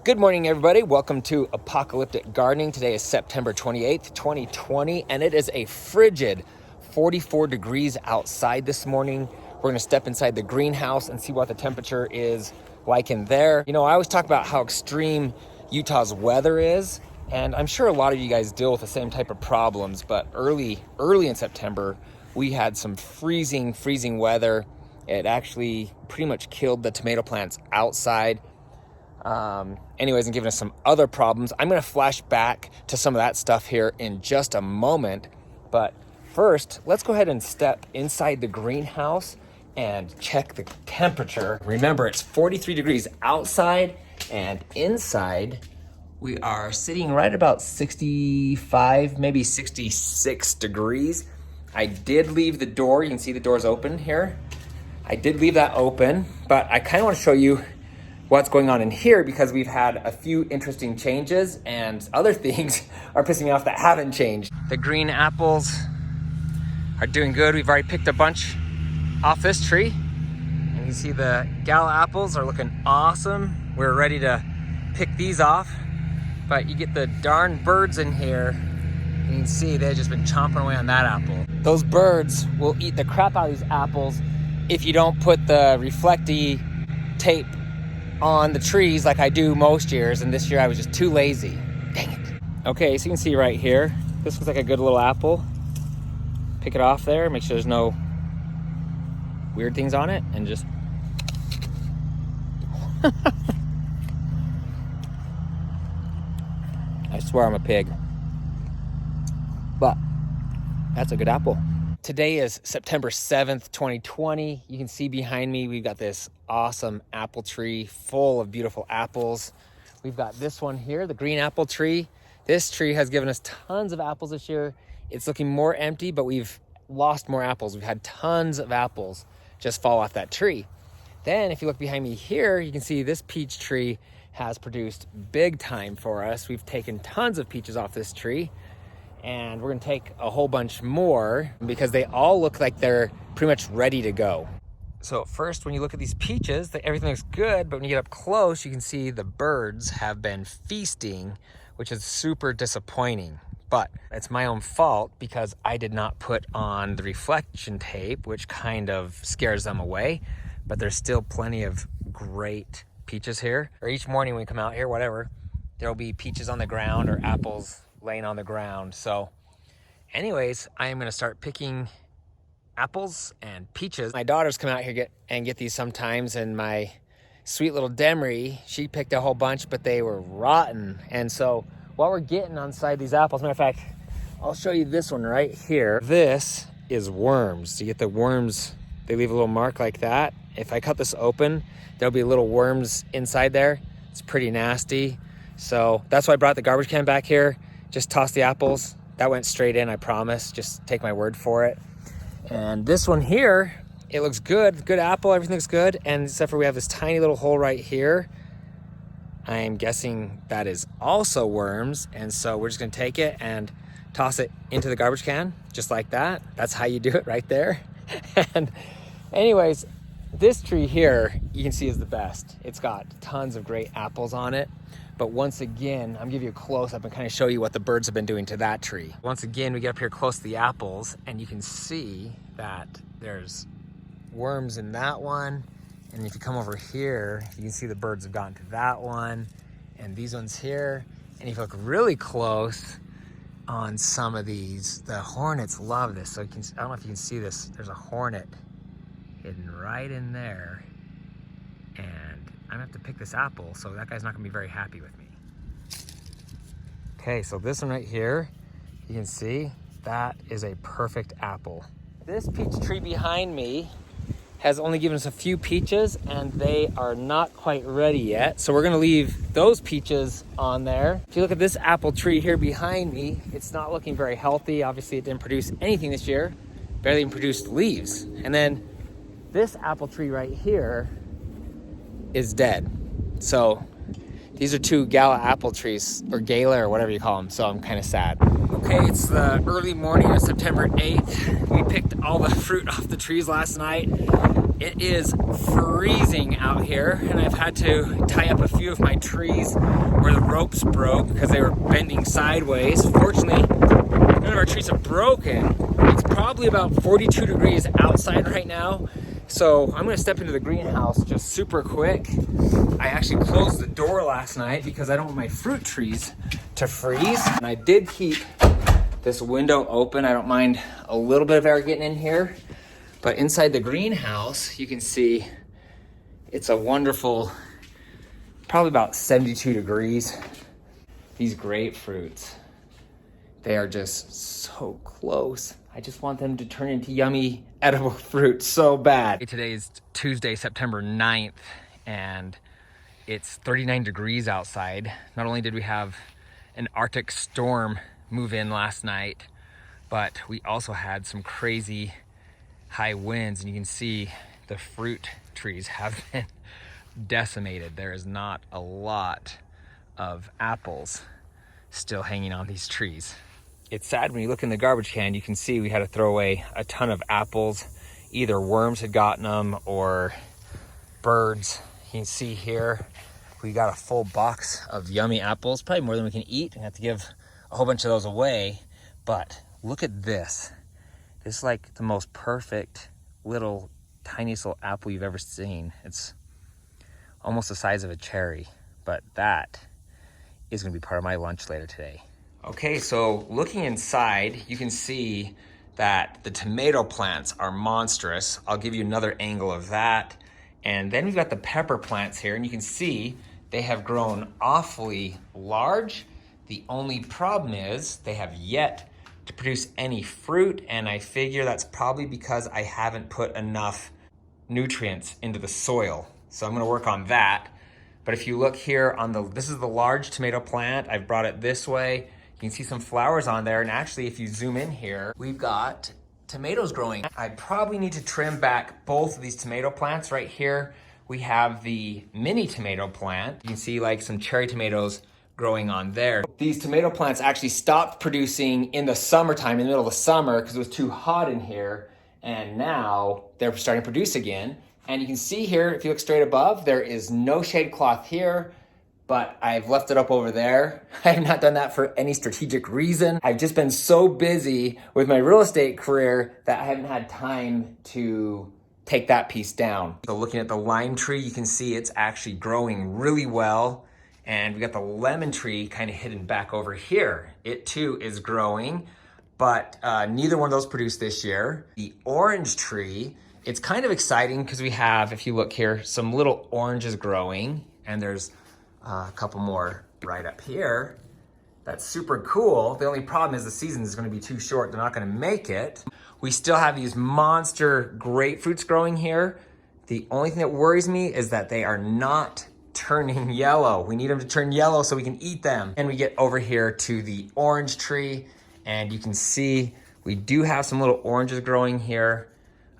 Good morning, everybody. Welcome to Apocalyptic Gardening. Today is September 28th, 2020, and it is a frigid 44 degrees outside this morning. We're going to step inside the greenhouse and see what the temperature is like in there. You know, I always talk about how extreme Utah's weather is, and I'm sure a lot of you guys deal with the same type of problems, but early in September, we had some freezing weather. It actually pretty much killed the tomato plants outside. Anyways, and giving us some other problems. I'm going to flash back to some of that stuff here in just a moment. But first, let's go ahead and step inside the greenhouse and check the temperature. Remember, it's 43 degrees outside, and inside we are sitting right about 65, maybe 66 degrees. I did leave the door. You can see the door's open here. I did leave that open, but I kind of want to show you what's going on in here because we've had a few interesting changes and other things are pissing me off that haven't changed. The green apples are doing good. We've already picked a bunch off this tree. And you can see the gala apples are looking awesome. We're ready to pick these off, but you get the darn birds in here. You can see they've just been chomping away on that apple. Those birds will eat the crap out of these apples if you don't put the reflecty tape on the trees like I do most years, and this year I was just too lazy. Dang it. Okay, so you can see right here, this looks like a good little apple. Pick it off there, make sure there's no weird things on it, and just I swear I'm a pig. But that's a good apple. Today is September 7th, 2020. You can see behind me, we've got this awesome apple tree full of beautiful apples. We've got this one here, the green apple tree. This tree has given us tons of apples this year. It's looking more empty, but we've lost more apples. We've had tons of apples just fall off that tree. Then if you look behind me here, you can see this peach tree has produced big time for us. We've taken tons of peaches off this tree, and we're gonna take a whole bunch more because they all look like they're pretty much ready to go. So first, when you look at these peaches, everything looks good, but when you get up close, you can see the birds have been feasting, which is super disappointing. But it's my own fault because I did not put on the reflection tape, which kind of scares them away. But there's still plenty of great peaches here. Or each morning when we come out here, whatever, there'll be peaches on the ground or apples laying on the ground. So anyways, I am gonna start picking apples and peaches. My daughters come out here get these sometimes, and my sweet little Demery, she picked a whole bunch, but they were rotten. And so what we're getting on side these apples, matter of fact, I'll show you this one right here. This is worms. You get the worms, they leave a little mark like that. If I cut this open, there'll be little worms inside there. It's pretty nasty. So that's why I brought the garbage can back here. Just toss the apples. That went straight in, I promise. Just take my word for it. And this one here, it looks good. Good apple, everything looks good. And except for we have this tiny little hole right here. I am guessing that is also worms. And so we're just gonna take it and toss it into the garbage can, just like that. That's how you do it right there. And anyways, this tree here, you can see is the best. It's got tons of great apples on it. But once again, I'm gonna give you a close up and kind of show you what the birds have been doing to that tree. Once again, we get up here close to the apples, and you can see that there's worms in that one. And if you come over here, you can see the birds have gotten to that one and these ones here. And if you look really close on some of these, the hornets love this. So you can, I don't know if you can see this, there's a hornet hidden right in there. And I'm gonna have to pick this apple, so that guy's not gonna be very happy with me. Okay, so this one right here, you can see that is a perfect apple. This peach tree behind me has only given us a few peaches, and they are not quite ready yet. So we're gonna leave those peaches on there. If you look at this apple tree here behind me, it's not looking very healthy. Obviously it didn't produce anything this year, barely even produced leaves. And then this apple tree right here is dead. So these are two gala apple trees, or gala, or whatever you call them, so I'm kind of sad. Okay, it's the early morning of September 8th. We picked all the fruit off the trees last night. It is freezing out here, and I've had to tie up a few of my trees where the ropes broke because they were bending sideways. Fortunately, none of our trees are broken. It's probably about 42 degrees outside right now, so I'm gonna step into the greenhouse just super quick. I actually closed the door last night because I don't want my fruit trees to freeze, and I did keep this window open. I don't mind a little bit of air getting in here. But inside the greenhouse, you can see it's a wonderful, probably about 72 degrees. These grapefruits, they are just so close. I just want them to turn into yummy, edible fruit so bad. Today is Tuesday, September 9th, and it's 39 degrees outside. Not only did we have an Arctic storm move in last night, but we also had some crazy high winds, and you can see the fruit trees have been decimated. There is not a lot of apples still hanging on these trees. It's sad when you look in the garbage can, you can see we had to throw away a ton of apples. Either worms had gotten them or birds. You can see here, we got a full box of yummy apples, probably more than we can eat. I have to give a whole bunch of those away, but look at this. This is like the most perfect little, tiniest little apple you've ever seen. It's almost the size of a cherry, but that is gonna be part of my lunch later today. Okay, so looking inside, you can see that the tomato plants are monstrous. I'll give you another angle of that. And then we've got the pepper plants here, and you can see they have grown awfully large. The only problem is they have yet to produce any fruit, and I figure that's probably because I haven't put enough nutrients into the soil. So I'm gonna work on that. But if you look here on this is the large tomato plant. I've brought it this way. You can see some flowers on there, and actually if you zoom in here, we've got tomatoes growing. I probably need to trim back both of these tomato plants. Right here, we have the mini tomato plant. You can see like some cherry tomatoes growing on there. These tomato plants actually stopped producing in the summertime, in the middle of the summer, because it was too hot in here, and now they're starting to produce again. And you can see here, if you look straight above, there is no shade cloth here, but I've left it up over there. I have not done that for any strategic reason. I've just been so busy with my real estate career that I haven't had time to take that piece down. So looking at the lime tree, you can see it's actually growing really well. And we got the lemon tree kind of hidden back over here. It too is growing, but neither one of those produced this year. The orange tree, it's kind of exciting because we have, if you look here, some little oranges growing, and there's a couple more right up here. That's super cool. The only problem is the season is gonna be too short. They're not gonna make it. We still have these monster grapefruits growing here. The only thing that worries me is that they are not turning yellow. We need them to turn yellow so we can eat them. And we get over here to the orange tree, and you can see we do have some little oranges growing here.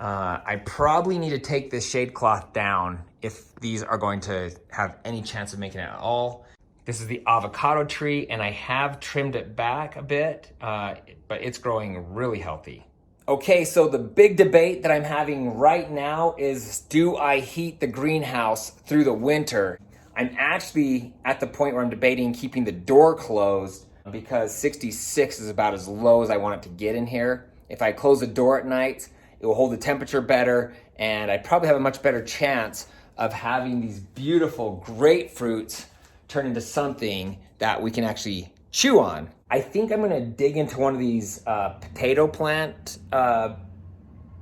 I probably need to take this shade cloth down if these are going to have any chance of making it at all. This is the avocado tree, and I have trimmed it back a bit, but it's growing really healthy. Okay, so the big debate that I'm having right now is, do I heat the greenhouse through the winter? I'm actually at the point where I'm debating keeping the door closed because 66 is about as low as I want it to get in here. If I close the door at night, it will hold the temperature better, and I probably have a much better chance of having these beautiful grapefruits turn into something that we can actually chew on. I think I'm gonna dig into one of these potato plant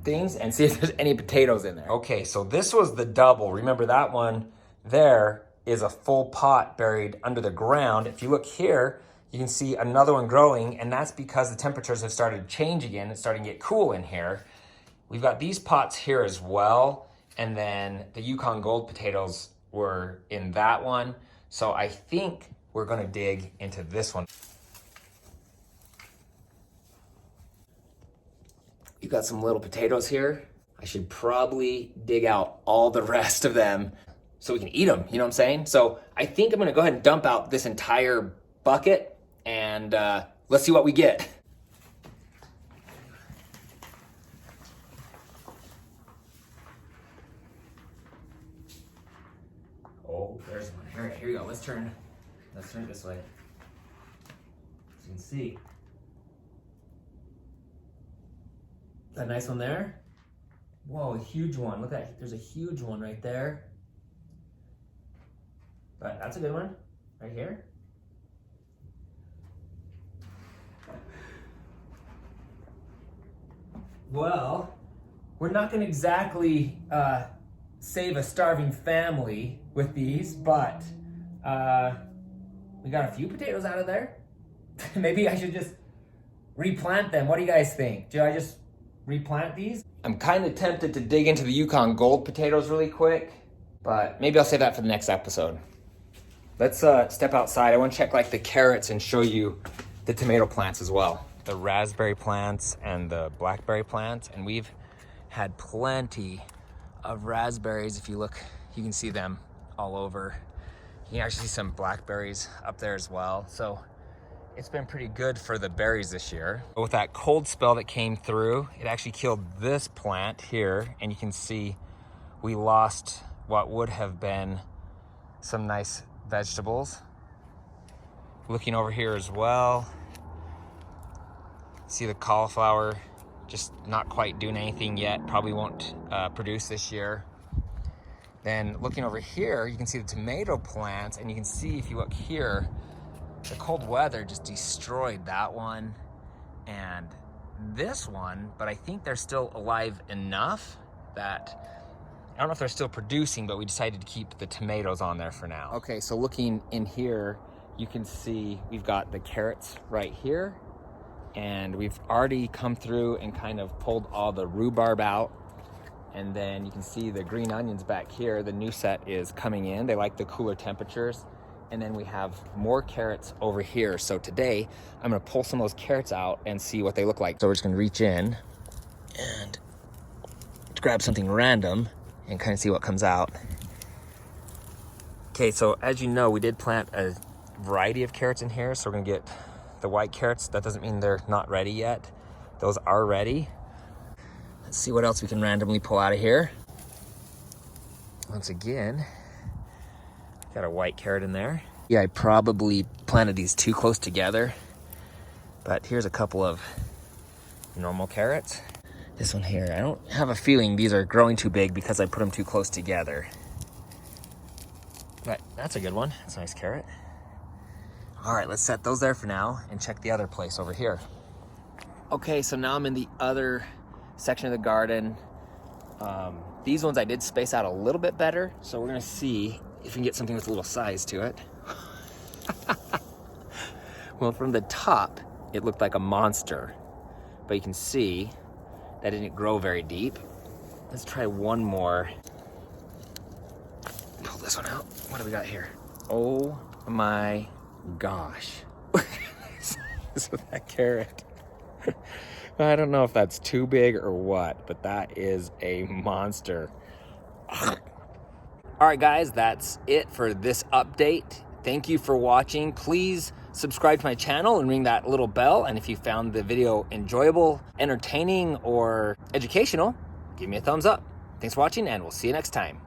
things and see if there's any potatoes in there. Okay, so this was the double. Remember that one there is a full pot buried under the ground. If you look here, you can see another one growing, and that's because the temperatures have started to change again. It's starting to get cool in here. We've got these pots here as well, and then the Yukon Gold potatoes were in that one. So I think we're gonna dig into this one. You've got some little potatoes here. I should probably dig out all the rest of them so we can eat them, you know what I'm saying? So I think I'm gonna go ahead and dump out this entire bucket, and let's see what we get. there's one. All right, here we go. Let's turn it this way. So you can see. That nice one there? Whoa, a huge one. Look at that. There's a huge one right there. But that's a good one right here. Well, we're not going to exactly save a starving family with these, but we got a few potatoes out of there. Maybe I should just replant them. What do you guys think? Do I just replant these? I'm kind of tempted to dig into the Yukon Gold potatoes really quick, but maybe I'll save that for the next episode. Let's step outside. I want to check like the carrots and show you the tomato plants as well. The raspberry plants and the blackberry plants, and we've had plenty of raspberries. If you look, you can see them all over. You can actually see some blackberries up there as well. So it's been pretty good for the berries this year. But with that cold spell that came through, it actually killed this plant here, and you can see we lost what would have been some nice vegetables. Looking over here as well, see the cauliflower just not quite doing anything yet, probably won't produce this year. Then looking over here, you can see the tomato plants, and you can see if you look here, the cold weather just destroyed that one and this one, but I think they're still alive enough that I don't know if they're still producing, but we decided to keep the tomatoes on there for now. Okay, so looking in here, you can see we've got the carrots right here, and we've already come through and kind of pulled all the rhubarb out. And then you can see the green onions back here. The new set is coming in. They like the cooler temperatures. And then we have more carrots over here. So today, I'm gonna pull some of those carrots out and see what they look like. So we're just gonna reach in and grab something random and kind of see what comes out. Okay, so as you know, we did plant a variety of carrots in here. So we're gonna get the white carrots. That doesn't mean they're not ready yet. Those are ready. Let's see what else we can randomly pull out of here. Once again, got a white carrot in there. Yeah, I probably planted these too close together, but here's a couple of normal carrots. This one here, I don't have a feeling these are growing too big because I put them too close together. But that's a good one. That's a nice carrot. All right, let's set those there for now and check the other place over here. Okay, so now I'm in the other section of the garden. These ones I did space out a little bit better, so we're gonna see if we can get something with a little size to it. Well, from the top, it looked like a monster, but you can see that didn't grow very deep. Let's try one more. Pull this one out. What do we got here? Oh my gosh. This is that carrot. I don't know if that's too big or what, but that is a monster. All right, guys, that's it for this update. Thank you for watching. Please subscribe to my channel and ring that little bell. And if you found the video enjoyable, entertaining, or educational, give me a thumbs up. Thanks for watching, and we'll see you next time.